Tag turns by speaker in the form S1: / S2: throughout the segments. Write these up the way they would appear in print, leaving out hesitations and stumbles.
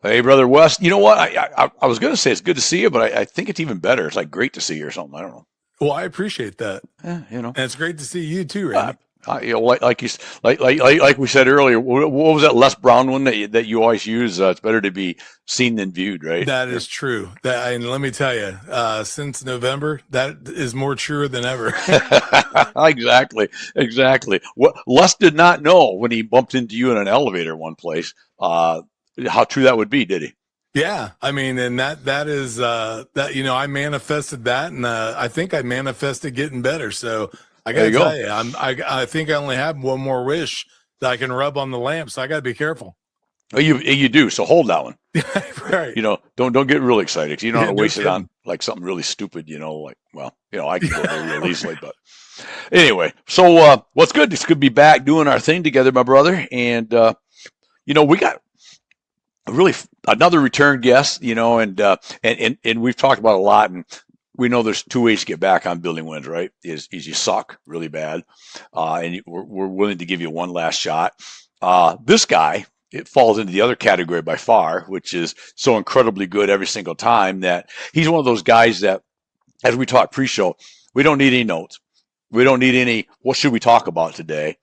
S1: Hey, brother Wes. You know what? I was going to say it's good to see you, but I think it's even better. It's like great to see you or something. I don't know.
S2: Well, I appreciate that.
S1: Yeah, you know.
S2: And it's great to see you too,
S1: Uh,
S2: Randy.
S1: like you like we said earlier. What was that Les Brown one that you always use? It's better to be seen than viewed, right?
S2: That is true. That, and let me tell you, since November, that is more true than ever.
S1: Exactly, exactly. What Les did not know when he bumped into you in an elevator one place, how true that would be, did he?
S2: Yeah, I mean, and that is that I manifested that, and I think I manifested getting better. So I
S1: There
S2: got
S1: you
S2: to tell
S1: go.
S2: you, I think I only have one more wish that I can rub on the lamp. So I got to be careful.
S1: Oh, you do. So hold that one.
S2: Right?
S1: Don't get really excited because you don't want
S2: Yeah,
S1: to
S2: no
S1: waste it on
S2: kidding.
S1: like something really stupid. Like I can go there real easily, but anyway. So what's good? It's good to be back doing our thing together, my brother, and we got really another return guest, and we've talked about a lot, and we know there's two ways to get back on building wins, right? Is you suck really bad, and we're willing to give you one last shot. This guy, it falls into the other category by far, which is so incredibly good every single time that he's one of those guys that, as we talk pre-show, we don't need any notes. We don't need any, what should we talk about today?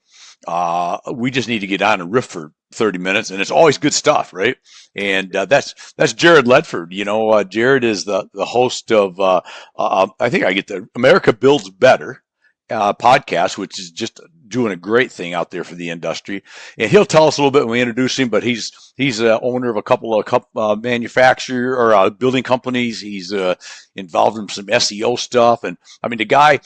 S1: We just need to get on and riff for 30 minutes, and it's always good stuff, right? And that's Jared Ledford. Jared is the host of I think I get the America Builds Better podcast, which is just doing a great thing out there for the industry. And he'll tell us a little bit when we introduce him. But he's owner of a couple of manufacturer or building companies. He's involved in some SEO stuff, and I mean the guy.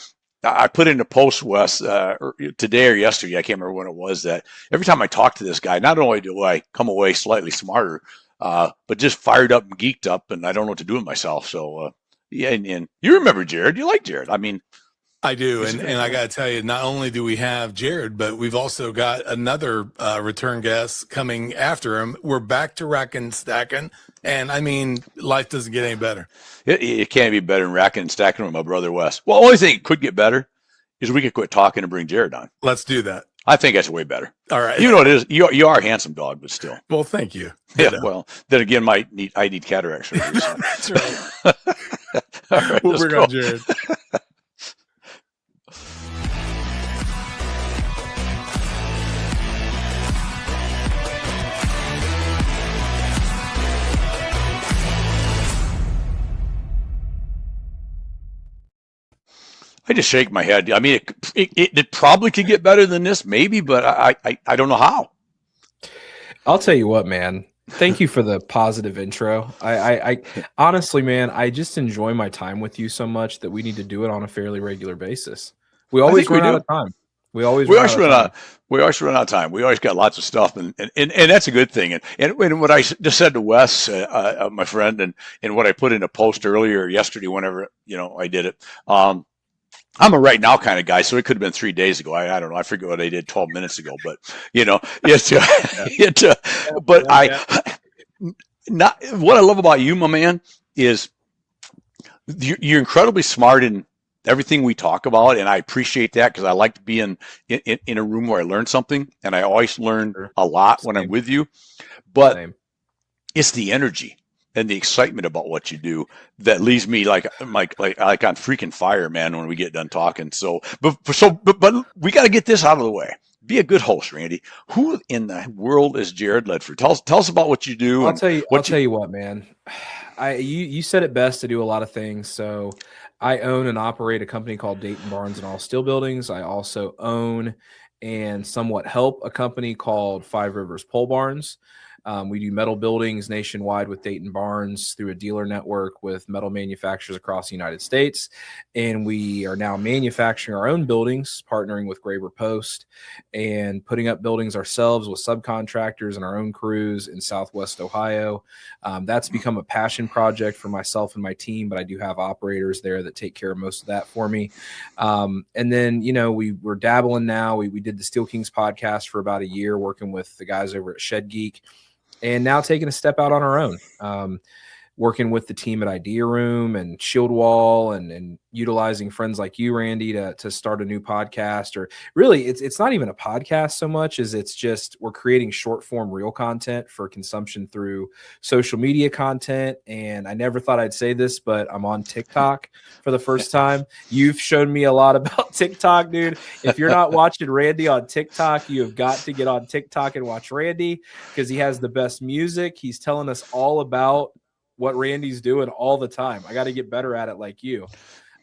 S1: I put in a post, Wes, today or yesterday, I can't remember when it was, that every time I talk to this guy, not only do I come away slightly smarter, but just fired up and geeked up, and I don't know what to do with myself. So, yeah, and you remember Jared. You like Jared. I mean,
S2: I do,
S1: he's a
S2: and
S1: great
S2: I
S1: guy.
S2: got to tell you, not only do we have Jared, but we've also got another return guest coming after him. We're back to racking and stacking, and I mean, life doesn't get any better.
S1: It can't be better than racking and stacking with my brother Wes. Well, the only thing it could get better is we could quit talking and bring Jared on.
S2: Let's do that.
S1: I think that's way better.
S2: All right.
S1: You know it is. You are a handsome dog, but still.
S2: Well, thank you.
S1: Yeah. Well, then again, I need cataract surgery. So.
S2: That's right.
S1: All right,
S2: We'll
S1: let's
S2: bring
S1: go.
S2: on Jared.
S1: I just shake my head. I mean, it probably could get better than this, maybe, but I don't know how.
S3: I'll tell you what, man. Thank you for the positive intro. I honestly, man, I just enjoy my time with you so much that we need to do it on a fairly regular basis. We
S1: I
S3: always
S1: think we
S3: run out
S1: do.
S3: of time. We always
S1: We
S3: run
S1: always
S3: out of
S1: run
S3: time.
S1: out. We always run out of time. We always got lots of stuff, and that's a good thing. And what I just said to Wes, my friend, and what I put in a post earlier yesterday, whenever I did it. I'm a right now kind of guy, so it could have been 3 days ago. I don't know. I forget what I did 12 minutes ago, but it's it. But not what I love about you, my man, is you're incredibly smart in everything we talk about, and I appreciate that because I like to be in a room where I learn something, and I always learn
S3: Sure.
S1: a lot when I'm
S3: Same.
S1: with you. But
S3: Same.
S1: it's the energy and the excitement about what you do that leaves me like on freaking fire, man, when we get done talking. So, but we got to get this out of the way. Be a good host, Randy. Who in the world is Jared Ledford? Tell us about what you do
S3: I'll
S1: and
S3: tell you. I'll
S1: what you.
S3: tell you what, man. You said it best to do a lot of things. So I own and operate a company called Dayton Barnes and All Steel Buildings. I also own and somewhat help a company called Five Rivers Pole Barns. We do metal buildings nationwide with Dayton Barnes through a dealer network with metal manufacturers across the United States. And we are now manufacturing our own buildings, partnering with Graber Post and putting up buildings ourselves with subcontractors and our own crews in Southwest Ohio. That's become a passion project for myself and my team, but I do have operators there that take care of most of that for me. And then, we're dabbling now. We did the Steel Kings podcast for about a year, working with the guys over at Shed Geek, and now taking a step out on our own. working with the team at Idea Room and Shield Wall and utilizing friends like you, Randy, to start a new podcast. Or really, it's not even a podcast so much as it's just we're creating short form real content for consumption through social media content. And I never thought I'd say this, but I'm on TikTok for the first time. You've shown me a lot about TikTok, dude. If you're not watching Randy on TikTok, you have got to get on TikTok and watch Randy because he has the best music. He's telling us all about what Randy's doing all the time. I got to get better at it like you.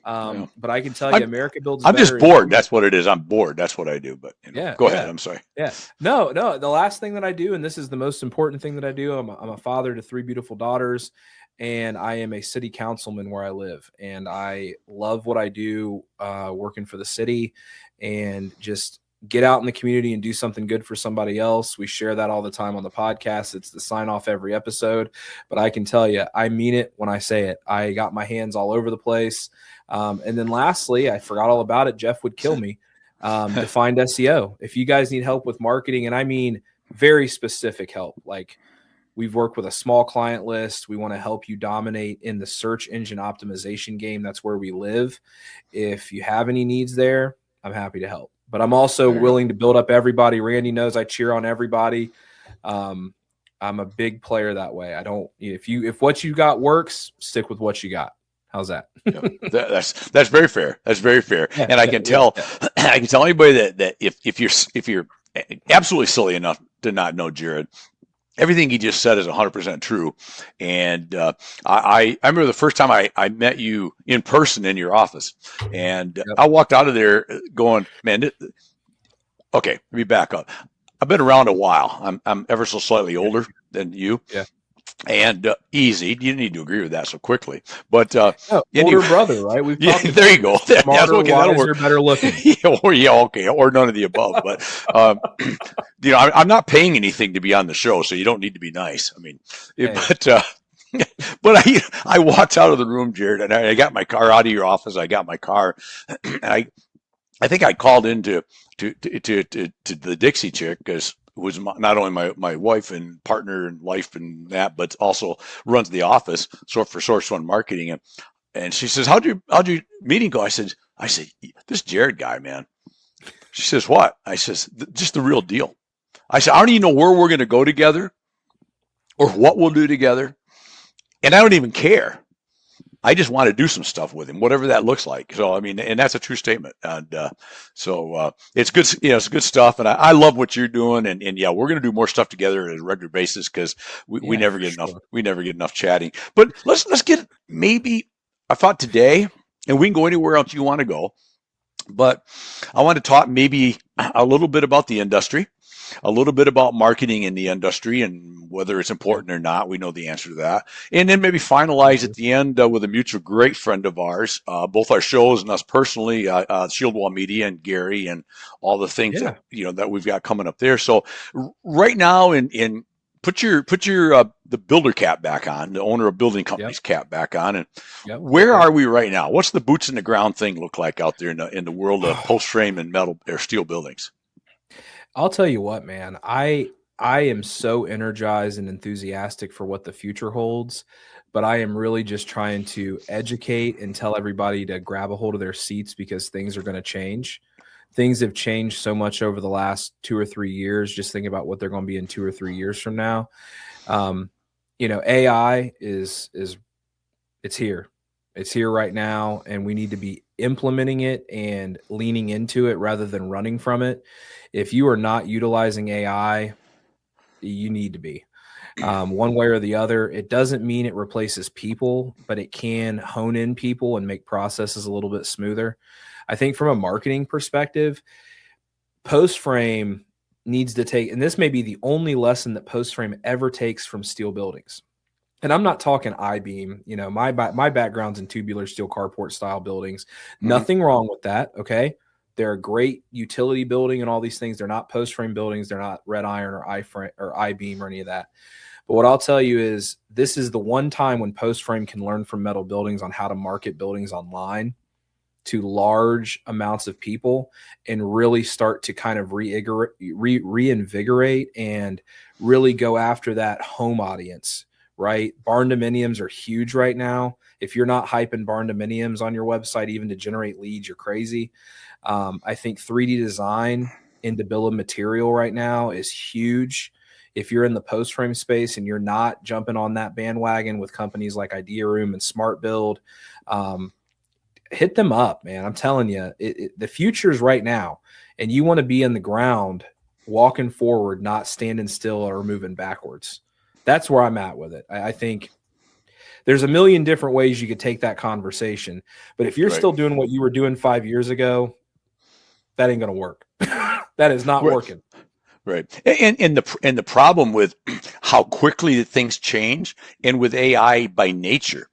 S3: But I can tell you, America builds.
S1: I'm just bored. That's what it is. I'm bored. That's what I do. But go ahead. I'm sorry.
S3: Yeah. No. The last thing that I do, and this is the most important thing that I do, I'm a father to 3 beautiful daughters, and I am a city councilman where I live. And I love what I do, working for the city, and just get out in the community and do something good for somebody else. We share that all the time on the podcast. It's the sign off every episode, but I can tell you, I mean it when I say it. I got my hands all over the place. And then lastly, I forgot all about it. Jeff would kill me. Defined SEO. If you guys need help with marketing, and I mean very specific help, like we've worked with a small client list. We want to help you dominate in the search engine optimization game. That's where we live. If you have any needs there, I'm happy to help. But I'm also willing to build up everybody. Randy knows I cheer on everybody. I'm a big player that way. I don't. If what you got works, stick with what you got. How's that?
S1: That's very fair. That's very fair. And I can tell I can tell anybody that if you're absolutely silly enough to not know Jared, everything he just said is 100% true. And I remember the first time I met you in person in your office, and I walked out of there going, man, okay, let me back up. I've been around a while. I'm ever so slightly older than you.
S3: Yeah.
S1: And easy. You didn't need to agree with that so quickly. But
S3: older brother, right? We've talked
S1: there you go.
S3: Smarter, wiser, better looking.
S1: Okay, or none of the above. But I'm not paying anything to be on the show, so you don't need to be nice. I mean, but I walked out of the room, Jared, and I got my car out of your office. I got my car, and I think I called into to the Dixie chick because was not only my wife and partner in life and that, but also runs the office for Source One Marketing. And she says, how'd your meeting go? I said, this Jared guy, man. She says, what? I says, just the real deal. I said, I don't even know where we're going to go together or what we'll do together. And I don't even care. I just want to do some stuff with him, whatever that looks like. So, I mean, and that's a true statement. And so it's good. It's good stuff. And I love what you're doing. And yeah, we're going to do more stuff together on a regular basis because we never get enough. We never get enough chatting. But let's get maybe. I thought today, and we can go anywhere else you want to go. But I want to talk maybe a little bit about the industry, a little bit about marketing in the industry and whether it's important or not. We know the answer to that. And then maybe finalize at the end with a mutual great friend of ours, both our shows and us personally, Shield Wall Media and Gary and all the things that we've got coming up there. So right now put your the builder cap back on, the owner of building companies cap back on. And where are we right now? What's the boots in the ground thing look like out there in the world of post frame and metal or steel buildings?
S3: I'll tell you what, man, I am so energized and enthusiastic for what the future holds, but I am really just trying to educate and tell everybody to grab a hold of their seats because things are going to change. Things have changed so much over the last 2 or 3 years. Just think about what they're going to be in 2 or 3 years from now. AI is it's here. It's here right now, and we need to be implementing it and leaning into it rather than running from it. If you are not utilizing AI, you need to be. One way or the other. It doesn't mean it replaces people, but it can hone in people and make processes a little bit smoother. I think from a marketing perspective, post frame needs to take, and this may be the only lesson that post frame ever takes from steel buildings. And I'm not talking I-beam, my background's in tubular steel carport style buildings. Mm-hmm. Nothing wrong with that. Okay. They're a great utility building and all these things. They're not post frame buildings. They're not red iron or I-frame or I-beam or any of that. But what I'll tell you is this is the one time when post frame can learn from metal buildings on how to market buildings online to large amounts of people and really start to kind of reinvigorate and really go after that home audience, right? Barn dominiums are huge right now. If you're not hyping barn dominiums on your website, even to generate leads, you're crazy. I think 3D design into bill of material right now is huge. If you're in the post frame space and you're not jumping on that bandwagon with companies like Idea Room and Smart Build, hit them up, man. I'm telling you, the future is right now, and you want to be in the ground, walking forward, not standing still or moving backwards. That's where I'm at with it. I think there's a million different ways you could take that conversation, but if you're still doing what you were doing 5 years ago, that ain't going to work. That is not working.
S1: Right. And the problem with how quickly things change, and with AI by nature,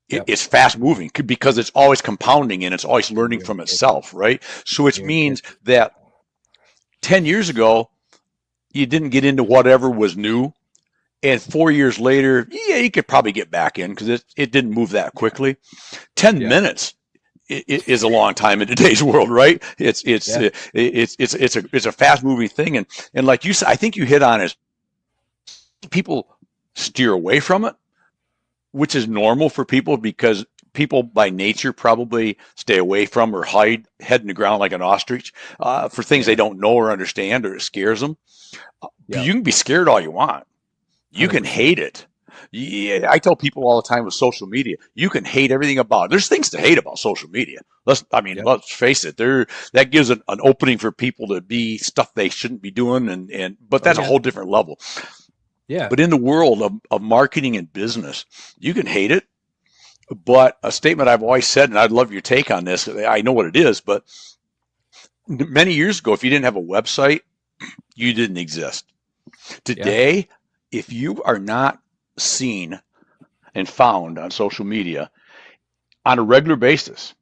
S1: it's fast moving because it's always compounding and it's always learning from itself, right? So which means that 10 years ago, you didn't get into whatever was new. And 4 years later, you could probably get back in because it didn't move that quickly. 10 minutes is a long time in today's world, right? It's a fast moving thing. And like you said, I think you hit on is people steer away from it, which is normal for people because people by nature probably stay away from or hide head in the ground like an ostrich for things they don't know or understand, or it scares them. You can be scared all you want. You 100%. Can hate it. Yeah, I tell people all the time with social media, you can hate everything about it. There's things to hate about social media. Let's face it. That gives an opening for people to be stuff they shouldn't be doing, but that's a whole different level.
S3: Yeah.
S1: But in the world of marketing and business, you can hate it. But a statement I've always said, and I'd love your take on this, I know what it is, but many years ago, if you didn't have a website, you didn't exist. Today, if you are not seen and found on social media on a regular basis,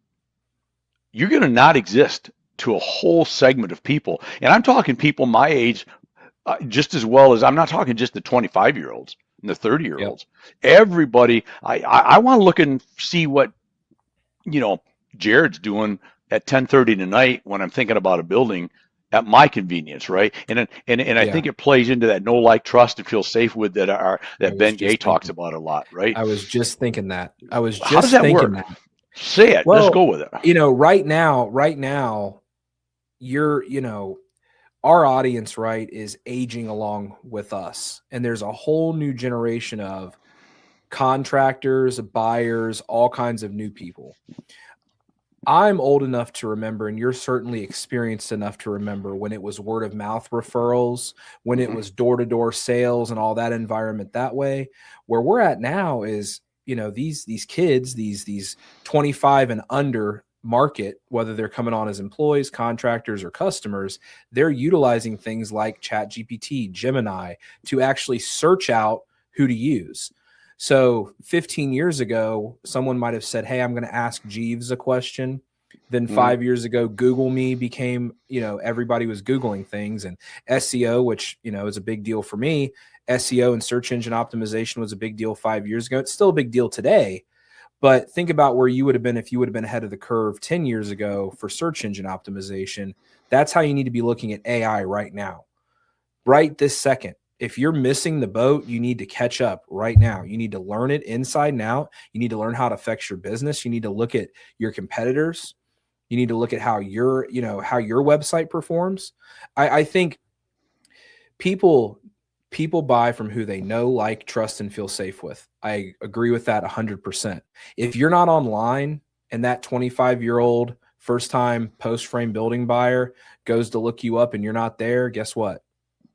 S1: you're going to not exist to a whole segment of people. And I'm talking people my age just as well as I'm not talking just the 25-year-olds and the 30-year-olds. Everybody, I want to look and see what, Jared's doing at 10:30 tonight when I'm thinking about a building at my convenience, right? And I think it plays into that know, like, trust, and feel safe with that Ben Gay talks about a lot, right?
S3: I was just thinking that.
S1: How does that work? Say it. Let's go with it.
S3: Right now, you're, our audience, right, is aging along with us. And there's a whole new generation of contractors, buyers, all kinds of new people. I'm old enough to remember, and you're certainly experienced enough to remember when it was word of mouth referrals, when it was door-to-door sales and all that environment that way. Where we're at now is, these kids, these 25 and under market, whether they're coming on as employees, contractors, or customers, they're utilizing things like ChatGPT, Gemini to actually search out who to use. So 15 years ago, someone might have said, hey, I'm going to ask Jeeves a question. Then 5 years ago, Google Me became, everybody was Googling things, and SEO, which, is a big deal for me. SEO and search engine optimization was a big deal 5 years ago. It's still a big deal today. But think about where you would have been if you would have been ahead of the curve 10 years ago for search engine optimization. That's how you need to be looking at AI right now, right this second. If you're missing the boat, you need to catch up right now. You need to learn it inside and out. You need to learn how it affects your business. You need to look at your competitors. You need to look at how your website performs. I think people buy from who they know, like, trust, and feel safe with. I agree with that 100%. If you're not online and that 25-year-old first-time post-frame building buyer goes to look you up and you're not there, guess what?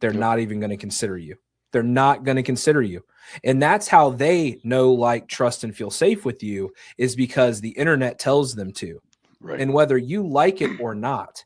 S3: They're not even going to consider you. They're not going to consider you. And that's how they know, like, trust, and feel safe with you, is because the internet tells them to. Right. And whether you like it or not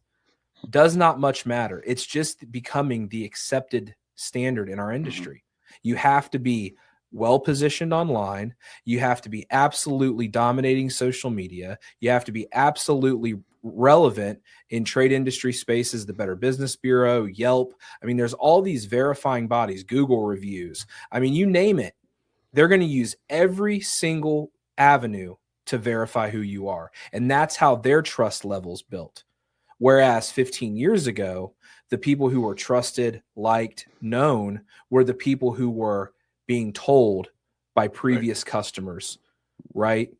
S3: does not much matter. It's just becoming the accepted standard in our industry. You have to be well positioned online. You have to be absolutely dominating social media. You have to be absolutely relevant in trade industry spaces, the Better Business Bureau, Yelp. I mean, there's all these verifying bodies, Google reviews. I mean, you name it. They're going to use every single avenue to verify who you are. And that's how their trust levels built. Whereas 15 years ago, the people who were trusted, liked, known were the people who were being told by previous customers, right?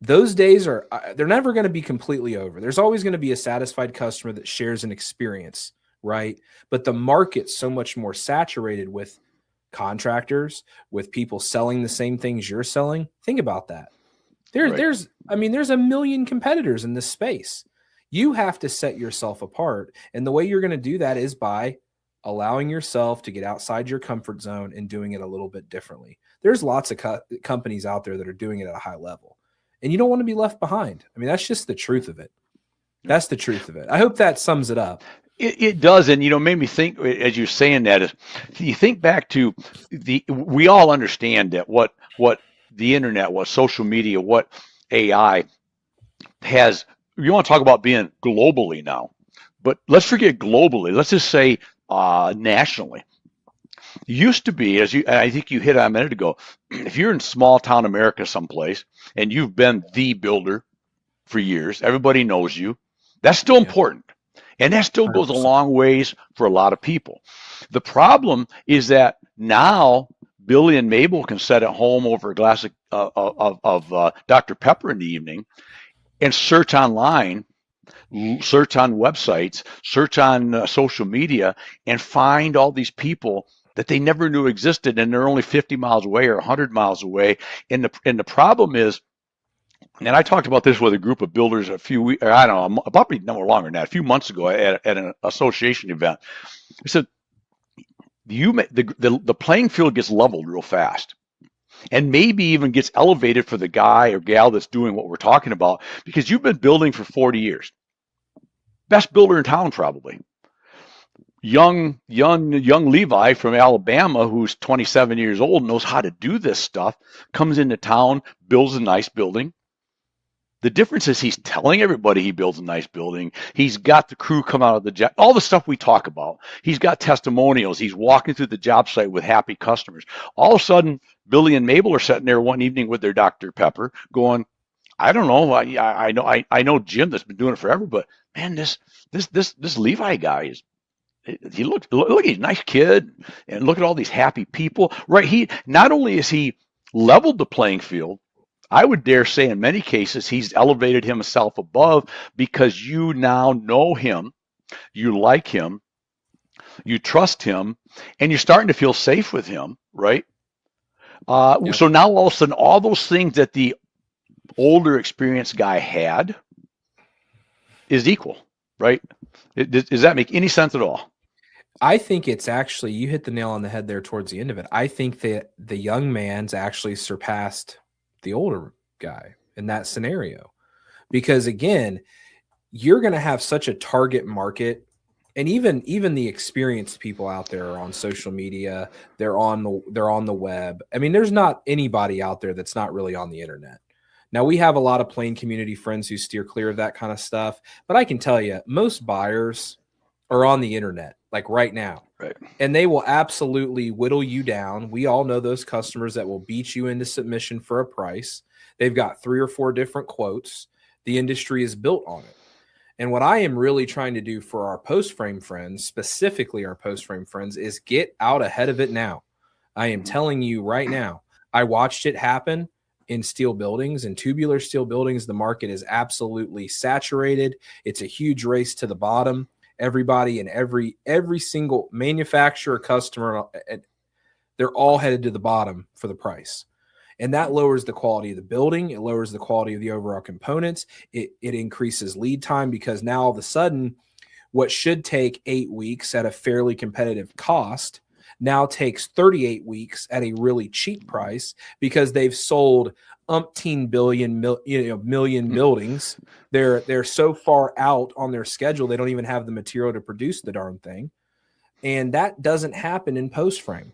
S3: Those days they're never going to be completely over. There's always going to be a satisfied customer that shares an experience, right? But the market's so much more saturated with contractors, with people selling the same things you're selling. Think about that. There's a million competitors in this space. You have to set yourself apart. And the way you're going to do that is by allowing yourself to get outside your comfort zone and doing it a little bit differently. There's lots of companies out there that are doing it at a high level, and you don't want to be left behind. I mean, that's just the truth of it. That's the truth of it. I hope that sums it up.
S1: It does, and made me think as you're saying that is, you think back to we all understand that what the internet, what social media, what AI has. You want to talk about being globally now, but let's forget globally. Let's just say nationally. Used to be, I think you hit on a minute ago, if you're in small town America someplace and you've been the builder for years, everybody knows you. That's still important. And that still goes a
S3: 100%.
S1: long ways for a lot of people. The problem is that now Billy and Mabel can sit at home over a glass of Dr. Pepper in the evening and search online, search on websites, search on social media, and find all these people that they never knew existed, and they're only 50 miles away or 100 miles away. And the problem is, and I talked about this with a group of builders a few weeks, I don't know, probably no longer than that, a few months ago at an association event. I said, the playing field gets leveled real fast, and maybe even gets elevated for the guy or gal that's doing what we're talking about, because you've been building for 40 years. Best builder in town, probably. Young Levi from Alabama, who's 27 years old, knows how to do this stuff, comes into town, builds a nice building. The difference is he's telling everybody he builds a nice building. He's got the crew come out of the job, all the stuff we talk about. He's got testimonials. He's walking through the job site with happy customers. All of a sudden, Billy and Mabel are sitting there one evening with their Dr. Pepper going, I don't know. I know Jim that's been doing it forever, but man, this Levi guy look, he's a nice kid, and look at all these happy people. Right? He not only is he leveled the playing field, I would dare say in many cases he's elevated himself above, because you now know him, you like him, you trust him, and you're starting to feel safe with him, right?
S3: Yeah.
S1: So now all of a sudden, all those things that the older experienced guy had is equal, right? Does that make any sense at all?
S3: I think it's actually, you hit the nail on the head there towards the end of it. I think that the young man's actually surpassed the older guy in that scenario, because again, you're going to have such a target market, and even the experienced people out there are on social media. They're on the web. I mean, there's not anybody out there that's not really on the internet. Now, we have a lot of Plain community friends who steer clear of that kind of stuff, but I can tell you, most buyers are on the internet, like right now.
S1: Right.
S3: And they will absolutely whittle you down. We all know those customers that will beat you into submission for a price. They've got 3 or 4 different quotes. The industry is built on it. And what I am really trying to do for our post frame friends, specifically our post frame friends, is get out ahead of it now. I am telling you right now, I watched it happen in steel buildings and tubular steel buildings. The market is absolutely saturated. It's a huge race to the bottom. Everybody and every single manufacturer, customer, they're all headed to the bottom for the price. And that lowers the quality of the building. It lowers the quality of the overall components. It increases lead time, because now all of a sudden, what should take 8 weeks at a fairly competitive cost now takes 38 weeks at a really cheap price, because they've sold umpteen million buildings. They're so far out on their schedule, they don't even have the material to produce the darn thing. And that doesn't happen in post frame.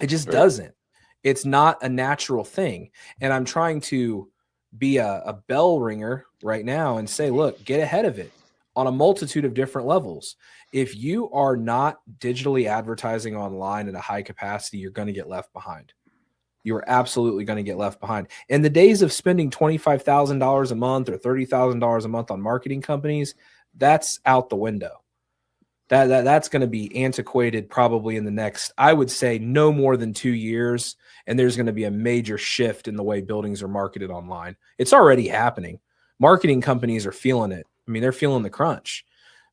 S3: It just doesn't. It's not a natural thing. And I'm trying to be a bell ringer right now and say, look, get ahead of it on a multitude of different levels. If you are not digitally advertising online at a high capacity, you're going to get left behind. You're absolutely going to get left behind. And the days of spending $25,000 a month or $30,000 a month on marketing companies, that's out the window. That's going to be antiquated probably in the next, I would say, no more than 2 years. And there's going to be a major shift in the way buildings are marketed online. It's already happening. Marketing companies are feeling it. I mean, they're feeling the crunch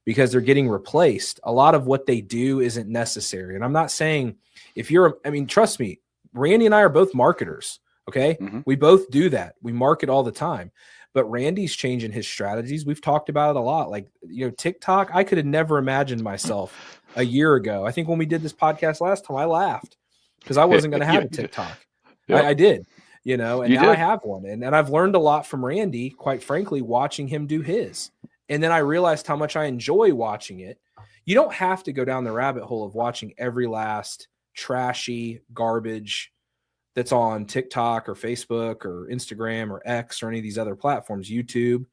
S3: because they're getting replaced. A lot of what they do isn't necessary. And I'm not saying trust me, Randy and I are both marketers. Okay.
S1: Mm-hmm.
S3: We both do that. We market all the time. But Randy's changing his strategies. We've talked about it a lot. Like, TikTok, I could have never imagined myself a year ago. I think when we did this podcast last time, I laughed because I wasn't going to have a TikTok. Yep. I did, and now I have one. And I've learned a lot from Randy, quite frankly, watching him do his. And then I realized how much I enjoy watching it. You don't have to go down the rabbit hole of watching every last trashy garbage that's on TikTok or Facebook or Instagram or X or any of these other platforms, YouTube.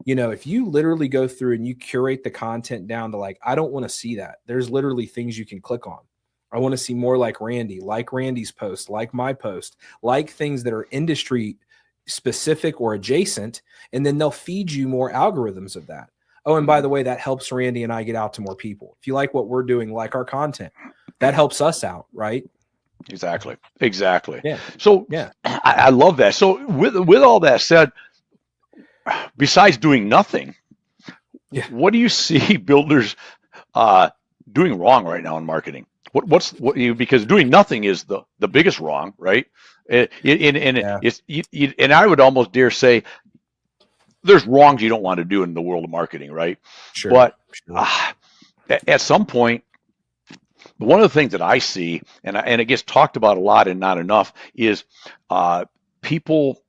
S3: If you literally go through and you curate the content down to like, I don't want to see that. There's literally things you can click on. I want to see more like Randy, like Randy's post, like my post, like things that are industry specific or adjacent. And then they'll feed you more algorithms of that. Oh, and by the way, that helps Randy and I get out to more people. If you like what we're doing, like our content, that helps us out, right?
S1: Exactly.
S3: Yeah.
S1: So yeah, I love that. So with all that said, besides doing nothing, what do you see builders doing wrong right now in marketing? Because doing nothing is the biggest wrong, right? And I would almost dare say there's wrongs you don't want to do in the world of marketing, right?
S3: Sure.
S1: But at some point, one of the things that I see, and it gets talked about a lot and not enough, is people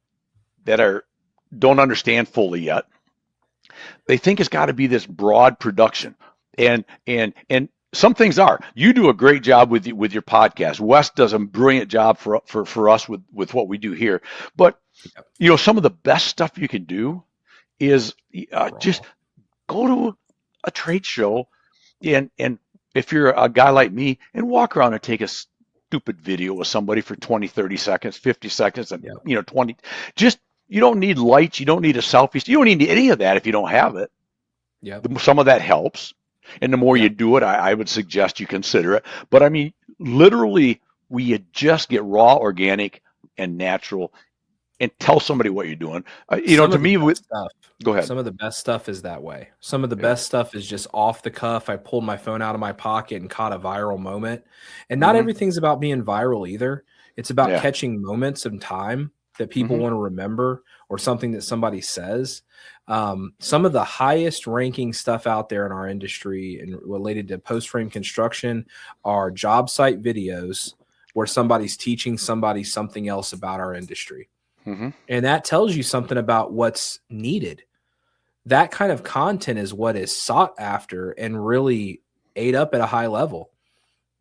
S1: that don't understand fully yet. They think it's got to be this broad production, and some things are. You do a great job with your podcast. Wes does a brilliant job for us with what we do here. But some of the best stuff you can do is just go to a trade show and if you're a guy like me, and walk around and take a stupid video with somebody for 20, 30 seconds, 50 seconds, and 20. Just, you don't need lights, you don't need a selfie, you don't need any of that if you don't have it.
S3: Yeah.
S1: Some of that helps, and the more you do it, I would suggest you consider it. But I mean, literally, we just get raw, organic, and natural, and tell somebody what you're doing. To me, go ahead.
S3: Some of the best stuff is that way. Some of the best stuff is just off the cuff. I pulled my phone out of my pocket and caught a viral moment. And not everything's about being viral either. It's about catching moments of time that people want to remember, or something that somebody says. Some of the highest ranking stuff out there in our industry and related to post frame construction are job site videos where somebody's teaching somebody something else about our industry. And that tells you something about what's needed. That kind of content is what is sought after and really ate up at a high level.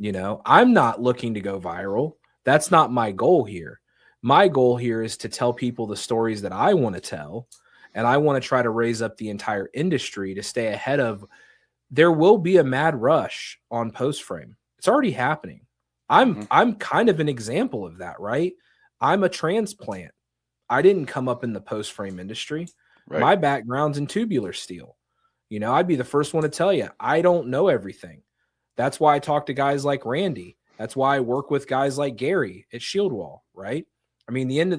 S3: I'm not looking to go viral. That's not my goal here. My goal here is to tell people the stories that I want to tell. And I want to try to raise up the entire industry to stay ahead of. There will be a mad rush on post frame. It's already happening. I'm kind of an example of that, right? I'm a transplant. I didn't come up in the post frame industry. Right. My background's in tubular steel. I'd be the first one to tell you, I don't know everything. That's why I talk to guys like Randy. That's why I work with guys like Gary at Shieldwall, right? I mean, the end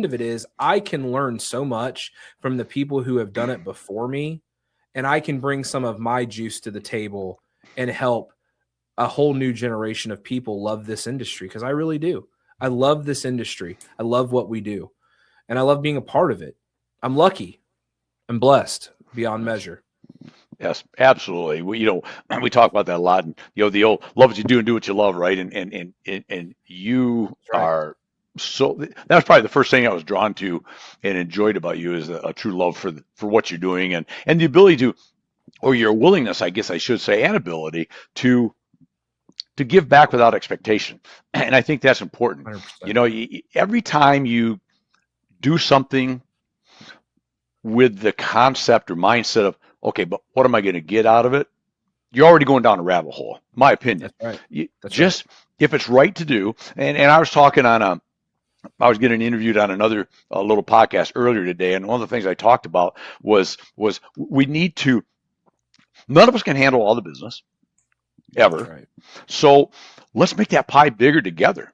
S3: of it is I can learn so much from the people who have done it before me, and I can bring some of my juice to the table and help a whole new generation of people love this industry, because I really do. I love this industry. I love what we do. And I love being a part of it. I'm lucky. I'm blessed beyond measure.
S1: Yes, absolutely. We talk about that a lot, and the old love what you do and do what you love, right? And you are so. That was probably the first thing I was drawn to and enjoyed about you, is a true love for what you're doing, and the ability to, or your willingness, I guess I should say, and ability to give back without expectation. And I think that's important. 100%. Every time you do something with the concept or mindset of, okay, but what am I going to get out of it? You're already going down a rabbit hole, in my opinion.
S3: That's right.
S1: If it's right to do, and I was talking I was getting interviewed on another little podcast earlier today, and one of the things I talked about was we need to None of us can handle all the business ever.
S3: That's right.
S1: So let's make that pie bigger together.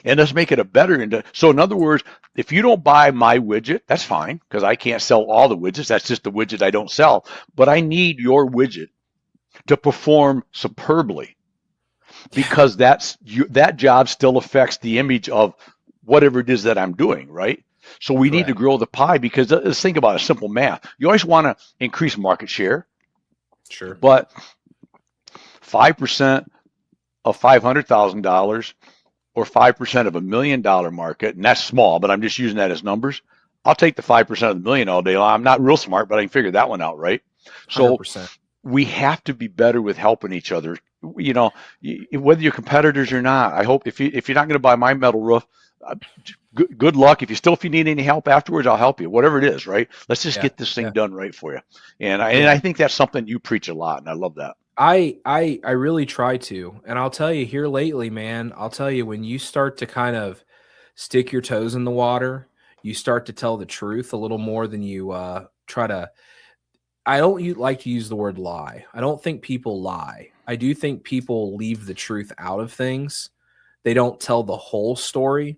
S1: And let's make it a better. So in other words, if you don't buy my widget, that's fine, because I can't sell all the widgets. That's just the widget I don't sell. But I need your widget to perform superbly, because that job still affects the image of whatever it is that I'm doing, right? So we need to grow the pie, because let's think about a simple math. You always want to increase market share.
S3: Sure.
S1: But 5% of $500,000 or 5% of $1 million market, and that's small, but I'm just using that as numbers. I'll take the 5% of the million all day long. I'm not real smart, but I can figure that one out, right? So
S3: 100%.
S1: we have to be better with helping each other. You know, whether you're competitors or not. I hope if you're not going to buy my metal roof, good luck. If you need any help afterwards, I'll help you. Whatever it is, right? Let's just get this thing done right for you. And I think that's something you preach a lot, and I love that.
S3: I really try to, and I'll tell you here lately, man, I'll tell you, when you start to kind of stick your toes in the water, you start to tell the truth a little more than you try to. I don't like to use the word lie. I don't think people lie. I do think people leave the truth out of things. They don't tell the whole story.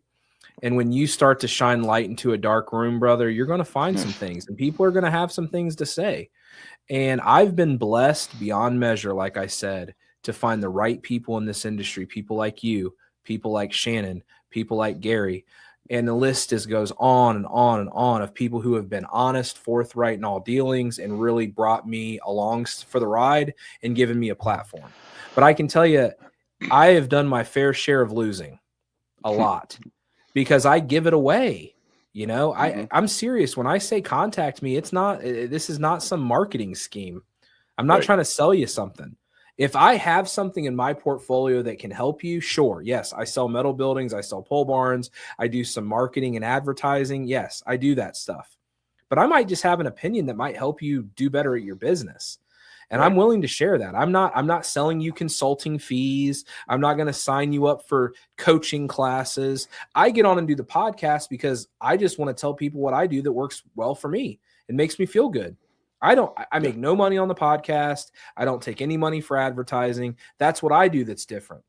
S3: And when you start to shine light into a dark room, brother, you're going to find some things, and people are going to have some things to say. And I've been blessed beyond measure, like I said, to find the right people in this industry, people like you, people like Shannon, people like Gary. And the list goes on and on and on of people who have been honest, forthright in all dealings, and really brought me along for the ride and given me a platform. But I can tell you, I have done my fair share of losing a lot, because I give it away. You know, I'm serious. When I say contact me, this is not some marketing scheme. I'm not trying to sell you something. If I have something in my portfolio that can help you, sure. Yes, I sell metal buildings. I sell pole barns. I do some marketing and advertising. Yes, I do that stuff. But I might just have an opinion that might help you do better at your business. And I'm willing to share that. I'm not selling you consulting fees. I'm not going to sign you up for coaching classes. I get on and do the podcast because I just want to tell people what I do that works well for me. It makes me feel good. I make no money on the podcast. I don't take any money for advertising. That's what I do that's different.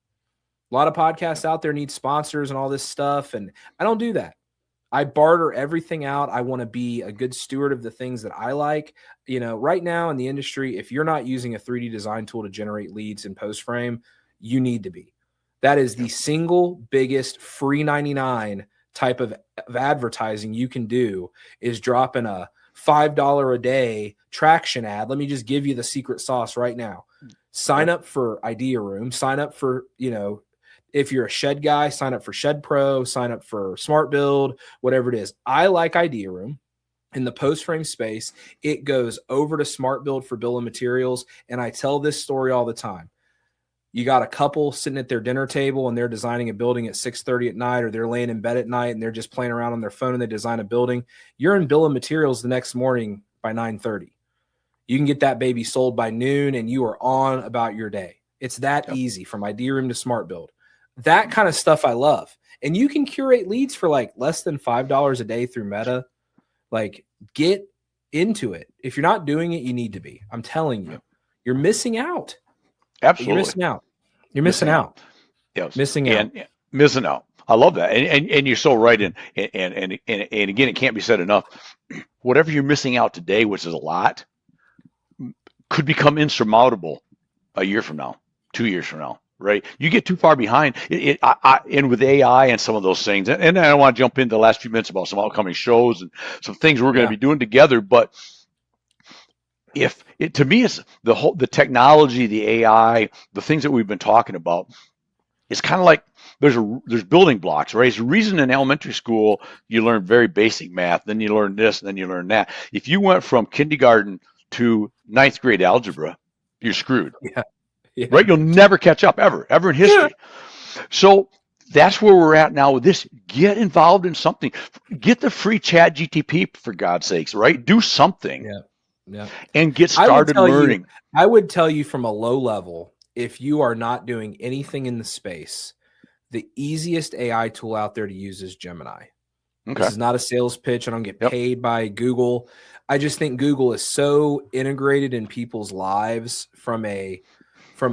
S3: A lot of podcasts out there need sponsors and all this stuff, and I don't do that. I barter everything out. I want to be a good steward of the things that I like. You know, right now in the industry, if you're not using a 3D design tool to generate leads in post frame, you need to be. That is the single biggest free 99 type of advertising you can do, is dropping a $5 a day traction ad. Let me just give you the secret sauce right now. Sign up for Idea Room. Sign up for, if you're a shed guy, sign up for Shed Pro, sign up for Smart Build, whatever it is. I like Idea Room. In the post frame space, it goes over to Smart Build for bill of materials. And I tell this story all the time. You got a couple sitting at their dinner table and they're designing a building at 6:30 at night, or they're laying in bed at night and they're just playing around on their phone and they design a building. You're in bill of materials the next morning by 9:30. You can get that baby sold by noon and you are on about your day. It's that easy, from Idea Room to Smart Build. That kind of stuff I love. And you can curate leads for like less than $5 a day through Meta. Like, get into it. If you're not doing it, you need to be. I'm telling you, you're missing out.
S1: Absolutely.
S3: You're missing out. You're missing out.
S1: Yes.
S3: Missing out.
S1: And missing out. I love that. And you're so right. And again, it can't be said enough. Whatever you're missing out today, which is a lot, could become insurmountable a year from now, 2 years from now. Right, you get too far behind. And with AI and some of those things, and I don't want to jump into the last few minutes about some upcoming shows and some things we're going to be doing together. But to me, it's the technology, the AI, the things that we've been talking about. It's kind of like there's building blocks, right? It's the reason in elementary school you learn very basic math, then you learn this, and then you learn that. If you went from kindergarten to ninth grade algebra, you're screwed.
S3: Yeah.
S1: Right? You'll never catch up ever in history. Yeah. So that's where we're at now with this. Get involved in something. Get the free Chat GTP, for God's sakes, right? Do something.
S3: Yeah.
S1: And get started learning.
S3: I would tell you from a low level, if you are not doing anything in the space, the easiest AI tool out there to use is Gemini.
S1: Okay.
S3: This is not a sales pitch. I don't get
S1: Yep.
S3: paid by Google. I just think Google is so integrated in people's lives from a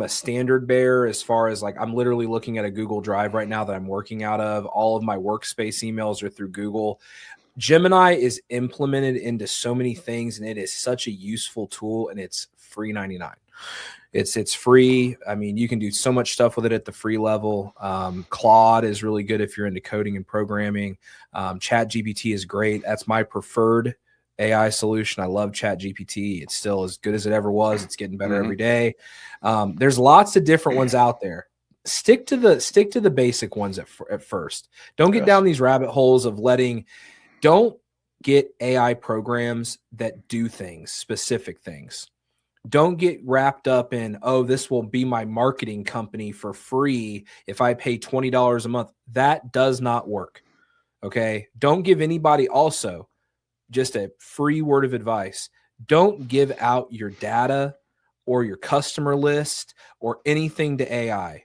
S3: standard bearer, as far as like, I'm literally looking at a Google Drive right now that I'm working out of. All of my workspace emails are through Google. Gemini is implemented into so many things, and it is such a useful tool, and it's free 99. It's free. I mean, you can do so much stuff with it at the free level. Claude is really good if you're into coding and programming. Chat GPT is great. That's my preferred AI solution. I love Chat GPT. It's still as good as it ever was. It's getting better every day. There's lots of different ones out there. Stick to the basic ones at first. Don't get down these rabbit holes of don't get AI programs that do things, specific things. Don't get wrapped up in, oh, this will be my marketing company for free if I pay $20 a month. That does not work. Okay. Don't give anybody, also, just a free word of advice. Don't give out your data or your customer list or anything to AI.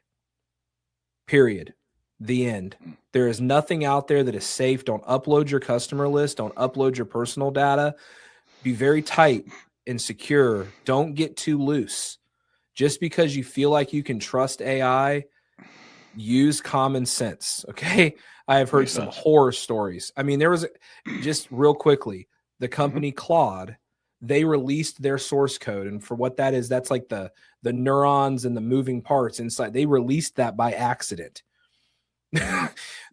S3: Period. The end. There is nothing out there that is safe. Don't upload your customer list. Don't upload your personal data. Be very tight and secure. Don't get too loose. Just because you feel like you can trust AI, use common sense. Okay. I have heard some horror stories. I mean, there was just real quickly, the company Claude, they released their source code. And for what that is, that's like the neurons and the moving parts inside. They released that by accident.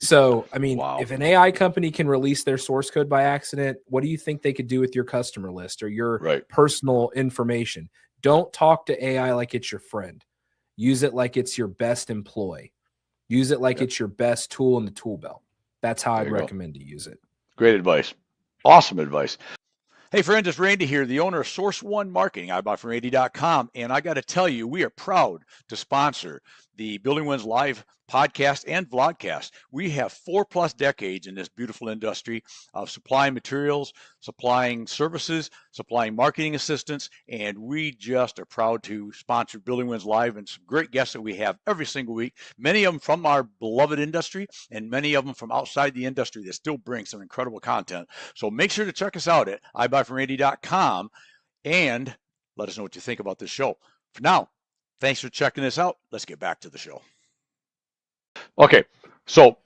S3: So, I mean, if an AI company can release their source code by accident, what do you think they could do with your customer list or your personal information? Don't talk to AI like it's your friend. Use it like it's your best employee. Use it like it's your best tool in the tool belt. That's how I'd recommend to use it.
S1: Great advice. Awesome advice. Hey friends, it's Randy here, the owner of Source One Marketing, ibuyfromrandy.com. And I got to tell you, we are proud to sponsor the Building Wins Live podcast and vlogcast. We have 4+ decades in this beautiful industry of supplying materials, supplying services, supplying marketing assistance, and we just are proud to sponsor Building Wins Live and some great guests that we have every single week, many of them from our beloved industry and many of them from outside the industry that still bring some incredible content. So make sure to check us out at ibuyfromrandy.com and let us know what you think about this show. For now, thanks for checking this out. Let's get back to the show. Okay, so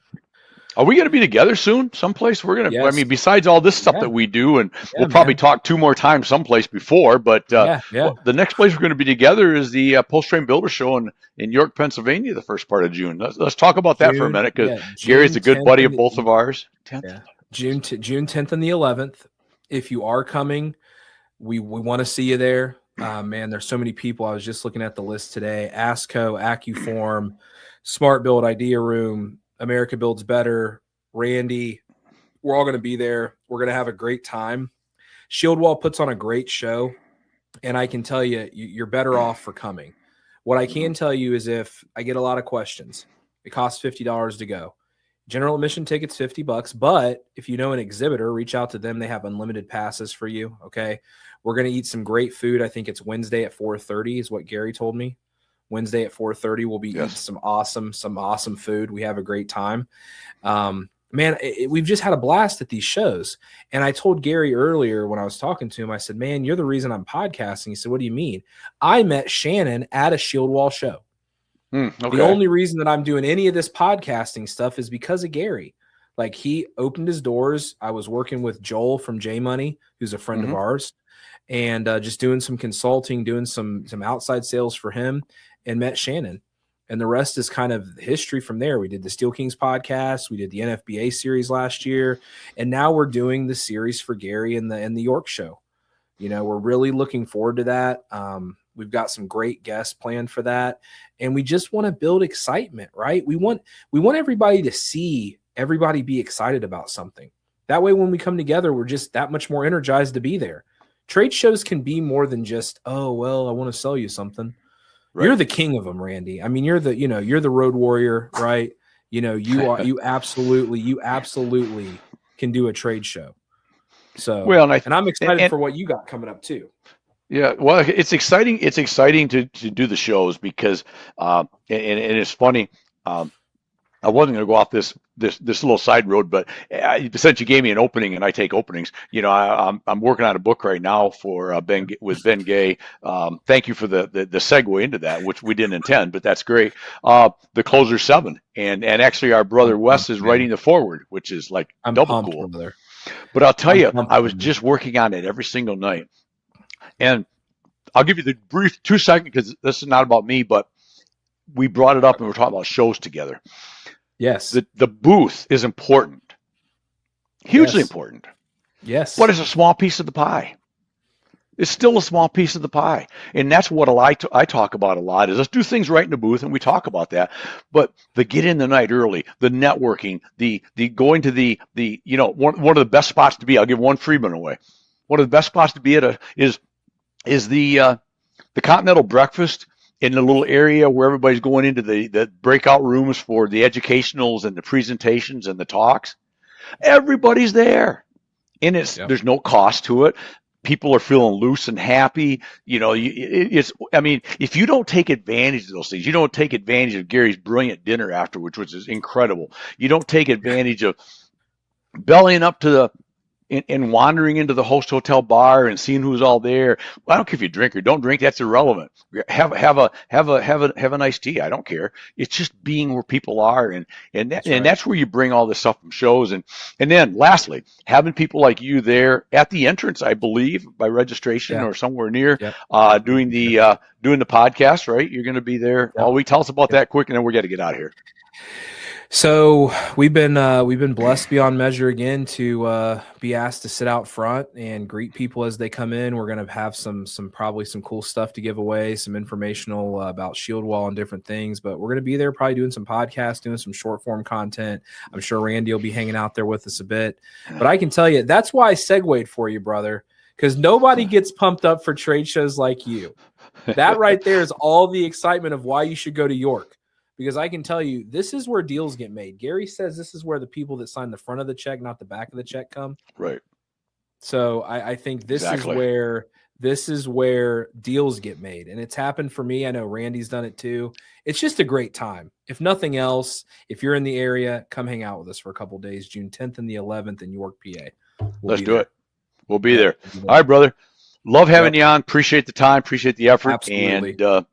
S1: are we going to be together soon someplace? We're going to, I mean, besides all this stuff that we do, and we'll probably talk 2 more times someplace before, but well, the next place we're going to be together is the Post-Train Builder Show in York, Pennsylvania, the first part of June. Let's talk about that for a minute, because Gary's a good buddy of both of ours. 10th?
S3: June 10th and the 11th. If you are coming, we want to see you there. Man, there's so many people. I was just looking at the list today. ASCO, AccuForm, Smart Build, Idea Room, America Builds Better, Randy. We're all going to be there. We're going to have a great time. Shieldwall puts on a great show, and I can tell you, you're better off for coming. What I can tell you is, if I get a lot of questions, it costs $50 to go. General admission tickets, $50, but if you know an exhibitor, reach out to them. They have unlimited passes for you. Okay. We're going to eat some great food. I think it's Wednesday at 4:30 is what Gary told me. Wednesday at 4:30, we'll be eating some awesome food. We have a great time. Man, we've just had a blast at these shows. And I told Gary earlier when I was talking to him, I said, man, you're the reason I'm podcasting. He said, what do you mean? I met Shannon at a Shieldwall show. The only reason that I'm doing any of this podcasting stuff is because of Gary. Like, he opened his doors. I was working with Joel from J Money, who's a friend of ours, and just doing some consulting, doing some outside sales for him, and met Shannon. And the rest is kind of history from there. We did the Steel Kings podcast. We did the NFBA series last year. And now we're doing the series for Gary and the York show. You know, we're really looking forward to that. We've got some great guests planned for that. And we just want to build excitement, right? We want everybody to see everybody be excited about something. That way, when we come together, we're just that much more energized to be there. Trade shows can be more than just, oh, well, I want to sell you something. Right. You're the king of them, Randy. I mean, you're the road warrior, right? You know, you absolutely can do a trade show. So, well, and I'm excited for what you got coming up too.
S1: Yeah, well, it's exciting. It's exciting to do the shows because, and it's funny. I wasn't going to go off this little side road, but since you gave me an opening and I take openings, I'm working on a book right now for Ben Gay. Thank you for the segue into that, which we didn't intend, but that's great. The Closer 7, and actually our brother Wes is writing the foreword, which is like
S3: I'm
S1: double
S3: pumped,
S1: cool.
S3: brother.
S1: But I'll tell you,
S3: pumped,
S1: I was
S3: brother.
S1: just working on it every single night, and I'll give you the brief 2 second because this is not about me, but we brought it up and we're talking about shows together.
S3: Yes.
S1: The booth is important, hugely
S3: Yes.
S1: important.
S3: Yes.
S1: But it's a small piece of the pie. It's still a small piece of the pie, and that's what I talk about a lot. Is let's do things right in the booth, and we talk about that. But the get in the night early, the networking, the going to the one of the best spots to be. I'll give one Freeman away. One of the best spots to be at is the Continental Breakfast in the little area where everybody's going into the breakout rooms for the educationals and the presentations and the talks. Everybody's there, and there's no cost to it. People are feeling loose and happy. I mean, if you don't take advantage of those things, you don't take advantage of Gary's brilliant dinner afterwards, which is incredible. You don't take advantage of bellying up to the and wandering into the host hotel bar and seeing who's all there. I don't care if you drink or don't drink; that's irrelevant. Have a nice tea. I don't care. It's just being where people are, that's where you bring all this stuff from shows. And then lastly, having people like you there at the entrance, I believe by registration or somewhere near, doing the podcast. Right, you're going to be there all week. Tell us about that quick, and then we're going to get out of here.
S3: So we've been blessed beyond measure again to be asked to sit out front and greet people as they come in. We're going to have probably some cool stuff to give away, some informational about Shield Wall and different things. But we're going to be there probably doing some podcasts, doing some short form content. I'm sure Randy will be hanging out there with us a bit. But I can tell you that's why I segued for you, brother, because nobody gets pumped up for trade shows like you. That right there is all the excitement of why you should go to York. Because I can tell you, this is where deals get made. Gary says this is where the people that sign the front of the check, not the back of the check, come.
S1: Right.
S3: So I think this is where deals get made. And it's happened for me. I know Randy's done it too. It's just a great time. If nothing else, if you're in the area, come hang out with us for a couple of days, June 10th and the 11th in York, PA.
S1: Let's do it. We'll be there. All right, brother. Love having you on. Appreciate the time. Appreciate the effort.
S3: Absolutely.
S1: And,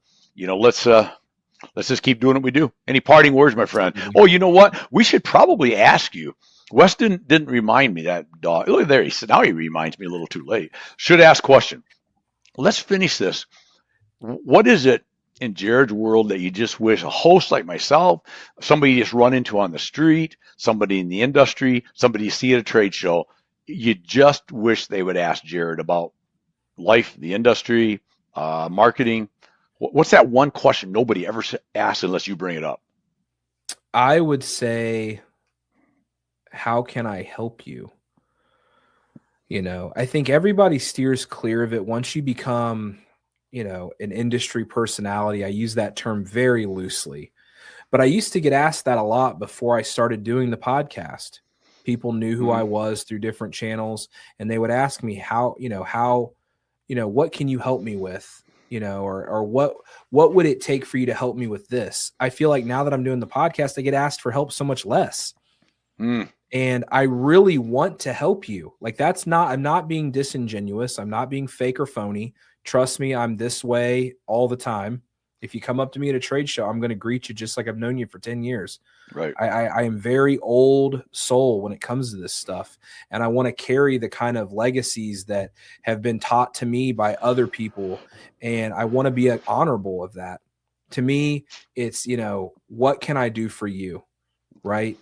S1: let's just keep doing what we do. Any parting words, my friend? Oh, you know what? We should probably ask you. Wes didn't remind me that dog. Look there. He said, now he reminds me a little too late. Should ask question. Let's finish this. What is it in Jared's world that you just wish a host like myself, somebody you just run into on the street, somebody in the industry, somebody you see at a trade show, you just wish they would ask Jared about life, the industry, marketing? What's that one question nobody ever asks unless you bring it up?
S3: I would say, how can I help you? I think everybody steers clear of it once you become, an industry personality. I use that term very loosely, but I used to get asked that a lot before I started doing the podcast. People knew who I was through different channels, and they would ask me what can you help me with? Or what would it take for you to help me with this? I feel like now that I'm doing the podcast, I get asked for help so much less. And I really want to help you. Like I'm not being disingenuous. I'm not being fake or phony. Trust me, I'm this way all the time. If you come up to me at a trade show, I'm going to greet you just like I've known you for 10 years.
S1: Right.
S3: I am very old soul when it comes to this stuff. And I want to carry the kind of legacies that have been taught to me by other people. And I want to be honorable of that. To me, it's, what can I do for you? Right.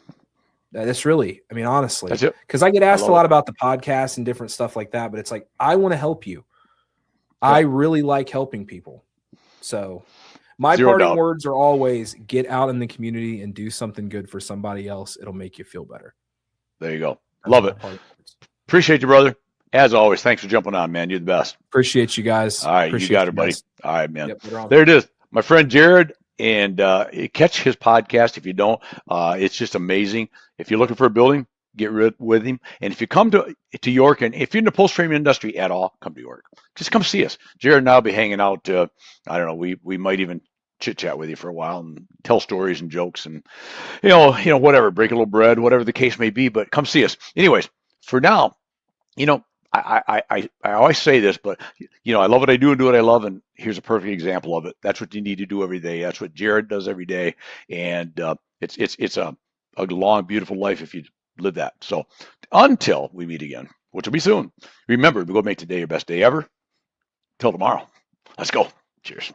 S3: That's really, honestly, because I get asked a lot about the podcast and different stuff like that, but it's like, I want to help you. Yeah. I really like helping people. So my parting words are always get out in the community and do something good for somebody else. It'll make you feel better.
S1: There you go. Love it. Appreciate you, brother. As always, thanks for jumping on, man. You're the best.
S3: Appreciate you guys.
S1: All right, you got it, buddy. All right, man. There it is. My friend Jared, and catch his podcast if you don't. It's just amazing. If you're looking for a building, get with him. And if you come to York, and if you're in the post framing industry at all, come to York. Just come see us. Jared and I'll be hanging out. I don't know. We might even chit chat with you for a while and tell stories and jokes and whatever, break a little bread, whatever the case may be. But come see us. Anyways, for now, you know, I always say this, but I love what I do and do what I love, and here's a perfect example of it. That's what you need to do every day. That's what Jared does every day, and it's a long, beautiful life if you live that. So until we meet again, which will be soon, remember to go make today your best day ever. Till tomorrow, let's go. Cheers.